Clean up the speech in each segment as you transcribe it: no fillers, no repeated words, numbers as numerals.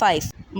5،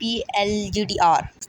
PL GT-R۔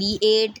V8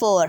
4،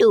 2،